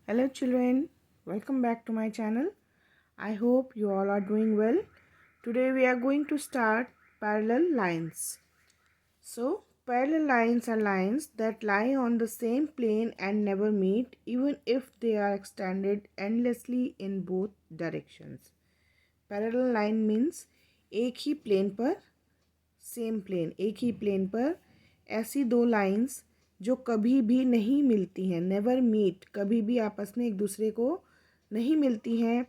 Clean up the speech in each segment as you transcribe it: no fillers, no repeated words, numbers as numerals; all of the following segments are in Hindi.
Hello children, welcome back to my channel. I hope you all are doing well. Today we are going to start parallel lines. So, parallel lines are lines that lie on the same plane and never meet even if they are extended endlessly in both directions. Parallel line means एक ही प्लेन पर सेम प्लेन एक ही प्लेन पर ऐसी दो लाइंस जो कभी भी नहीं मिलती हैं, नेवर मीट, कभी भी आपस में एक दूसरे को नहीं मिलती हैं,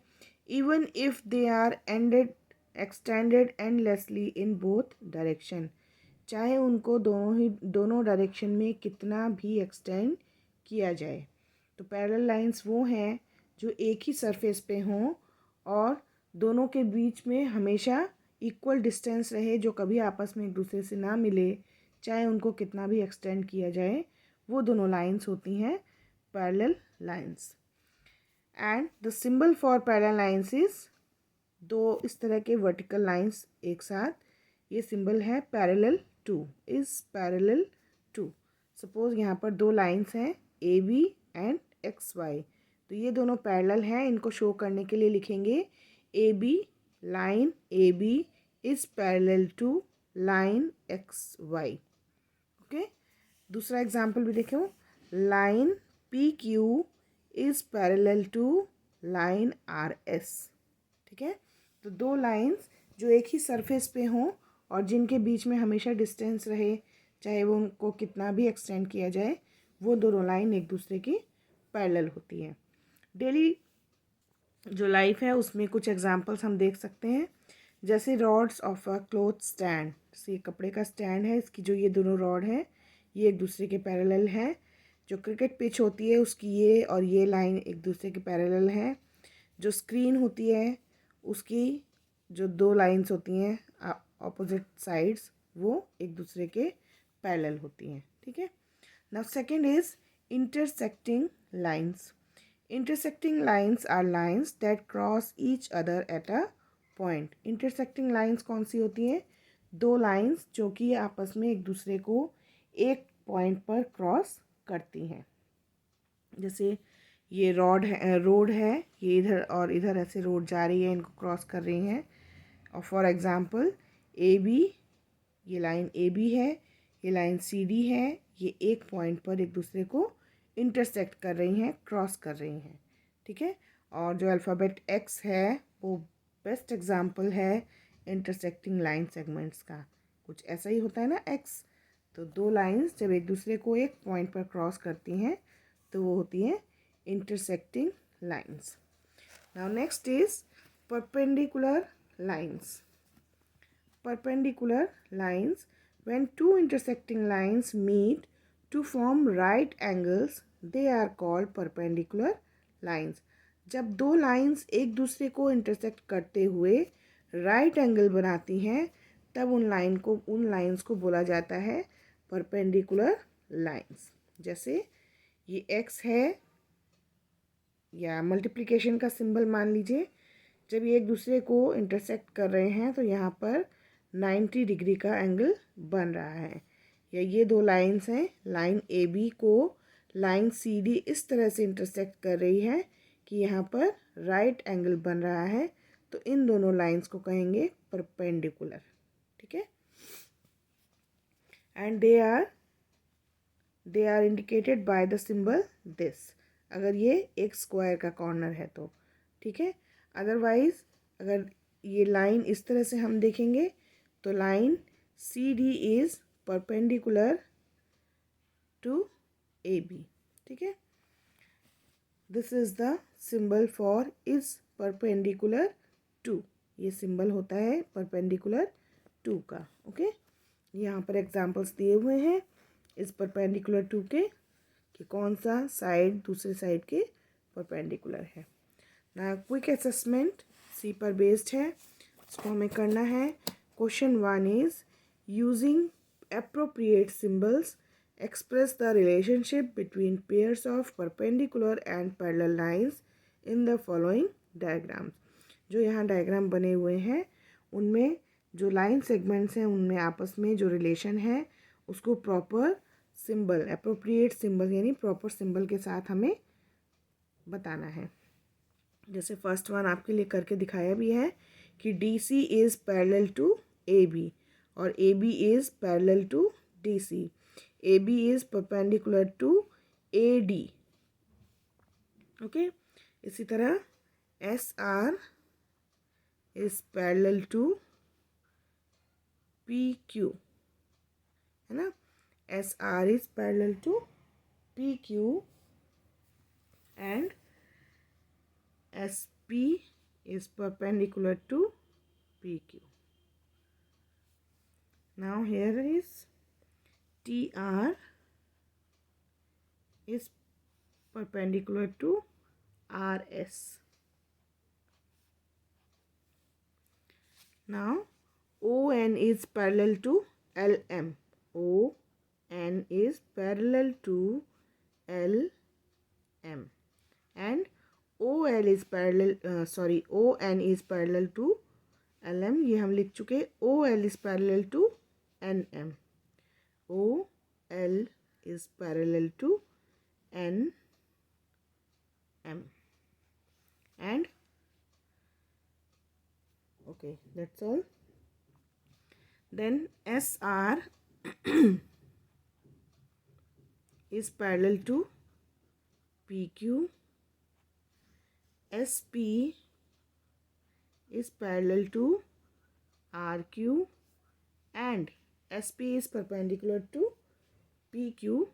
even if they are extended endlessly in both direction, चाहे उनको दोनों डायरेक्शन में कितना भी एक्सटेंड किया जाए। तो पैरेलल लाइंस वो हैं जो एक ही सरफेस पे हों और दोनों के बीच में हमेशा इक्वल डिस्टेंस रहे, जो कभी आपस में एक दूसरे से ना मिले, चाहे उनको कितना भी एक्सटेंड किया जाए, वो दोनों लाइंस होती हैं parallel lines. And the symbol for parallel lines is दो इस तरह के वर्टिकल लाइंस एक साथ, ये सिंबल है parallel to, is parallel to. Suppose यहाँ पर दो लाइंस हैं A B and X Y, तो ये दोनों पैरेलल हैं। इनको शो करने के लिए लिखेंगे A B, line AB is parallel to line XY। Okay, दूसरा एग्जाम्पल भी देखो, line PQ is parallel to line RS। ठीक है, तो दो लाइंस जो एक ही सरफेस पे हों और जिनके बीच में हमेशा डिस्टेंस रहे, चाहे वो उनको कितना भी एक्सटेंड किया जाए, वो दोनों लाइन एक दूसरे की पैरेलल होती है। डेली जो लाइफ है उसमें कुछ एग्जांपल्स हम देख सकते हैं, जैसे rods of a cloth stand. जैसे ये कपड़े का स्टैंड है, इसकी जो ये दोनों रॉड हैं ये एक दूसरे के पैरेलल है। जो क्रिकेट पिच होती है उसकी ये और ये लाइन एक दूसरे के पैरेलल है। जो स्क्रीन होती है उसकी जो दो लाइंस होती हैं ऑपोजिट साइड्स, वो एक दूसरे के पैरेलल होती हैं। ठीक है, now second is intersecting lines. Intersecting lines are lines that cross each other at a point। Intersecting lines कौन सी होती हैं? दो लाइंस जो कि आपस में एक दूसरे को एक पॉइंट पर क्रॉस करती हैं। जैसे ये रोड है, ये इधर और इधर ऐसे रोड जा रही है, इनको क्रॉस कर रही हैं। और फॉर एग्जांपल ए बी, ये लाइन ए बी है, ये लाइन सी डी है, ये एक पॉइंट पर एक दूसरे को इंटरसेक्ट कर रही हैं, क्रॉस कर रही हैं। ठीक है, और जो अल्फ़ाबेट एक्स है वो बेस्ट एग्जांपल है इंटरसेक्टिंग लाइन सेगमेंट्स का। कुछ ऐसा ही होता है ना एक्स, तो दो लाइंस जब एक दूसरे को एक पॉइंट पर क्रॉस करती हैं तो वो होती हैं intersecting lines. Now next is perpendicular lines. Perpendicular lines, when two intersecting lines meet to form right angles, they are called perpendicular lines। जब दो लाइंस एक दूसरे को इंटरसेक्ट करते हुए राइट एंगल बनाती हैं, तब उन लाइंस को बोला जाता है परपेंडिकुलर लाइंस। जैसे ये एक्स है या मल्टीप्लिकेशन का सिंबल मान लीजिए, जब ये एक दूसरे को इंटरसेक्ट कर रहे हैं तो यहाँ पर 90 डिग्री का एंगल बन रहा है। या ये दो लाइंस हैं, लाइन ए बी को लाइन सी डी इस तरह से इंटरसेक्ट कर रही है कि यहाँ पर राइट एंगल बन रहा है, तो इन दोनों लाइंस को कहेंगे परपेंडिकुलर। ठीक है, and they are indicated by the symbol this, अगर ये एक स्क्वायर का कॉर्नर है तो। ठीक है, अदरवाइज अगर ये लाइन इस तरह से हम देखेंगे तो line C D is perpendicular to A B. ठीक है, this is the symbol for is perpendicular to, ये सिंबल होता है परपेंडिकुलर टू का। ओके, यहाँ पर एग्जांपल्स दिए हुए हैं इस परपेंडिकुलर टू के कि कौन सा साइड दूसरे साइड के परपेंडिकुलर है। ना क्विक असेसमेंट सी पर बेस्ड है, इसको हमें करना है। Question 1 is using appropriate symbols express the relationship between pairs of perpendicular and parallel lines in the following diagrams। जो यहाँ डायग्राम बने हुए हैं उनमें जो लाइन सेगमेंट्स हैं उनमें आपस में जो रिलेशन है उसको प्रॉपर सिंबल, अप्रोप्रिएट सिंबल यानी प्रॉपर सिंबल के साथ हमें बताना है। जैसे फर्स्ट वन आपके लिए करके दिखाया भी है कि DC is parallel to AB और AB is parallel to DC, AB is perpendicular to AD। Okay, इसी तरह SR is parallel to PQ, है ना। SR is parallel to PQ and SP is perpendicular to PQ. Now here is TR is perpendicular to RS. Now ON is parallel to LM. ON is parallel to LM and ON is parallel to LM, ये हम लिख चुके। OL is parallel to NM, OL is parallel to NM and okay, that's all. Then SR is parallel to PQ, SP is parallel to RQ and SP is perpendicular to PQ.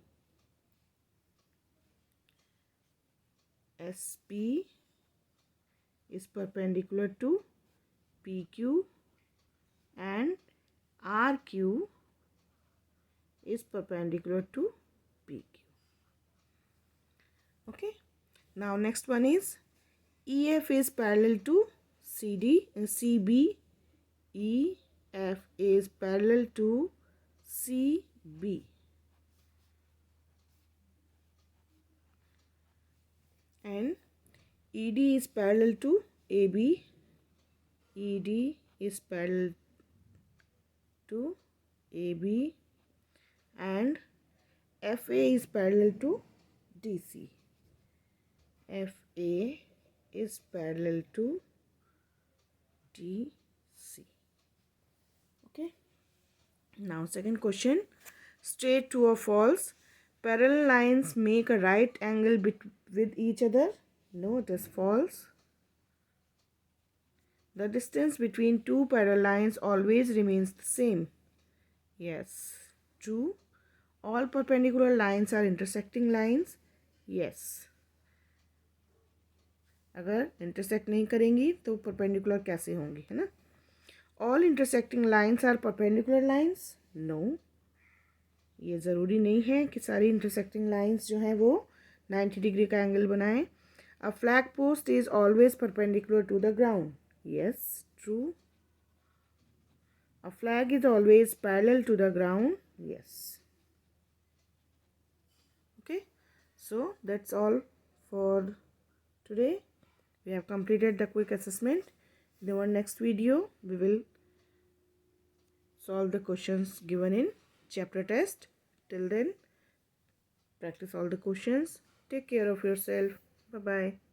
SP is perpendicular to PQ and RQ is perpendicular to PQ. Okay, now next one is EF is parallel to CD and CB. EF is parallel to CB and ED is parallel to AB. ED is parallel to AB and FA is parallel to DC. FA is parallel to DC. Okay. Now second question, straight, true or false? Parallel lines make a right angle with each other. No, it is false. The distance between two parallel lines always remains the same. Yes, true. All perpendicular lines are intersecting lines. Yes. अगर इंटरसेक्ट नहीं करेंगी तो परपेंडिकुलर कैसे होंगी, है ना। All intersecting lines are perpendicular lines. No, ये ज़रूरी नहीं है कि सारी इंटरसेक्टिंग लाइंस जो हैं वो 90 डिग्री का एंगल बनाएं। A flag post is always perpendicular to the ground. Yes, true. A flag is always parallel to the ground. Yes. Okay, so that's all for today. We have completed the quick assessment. In our next video we will solve the questions given in chapter test. Till then, practice all the questions. Take care of yourself. Bye bye.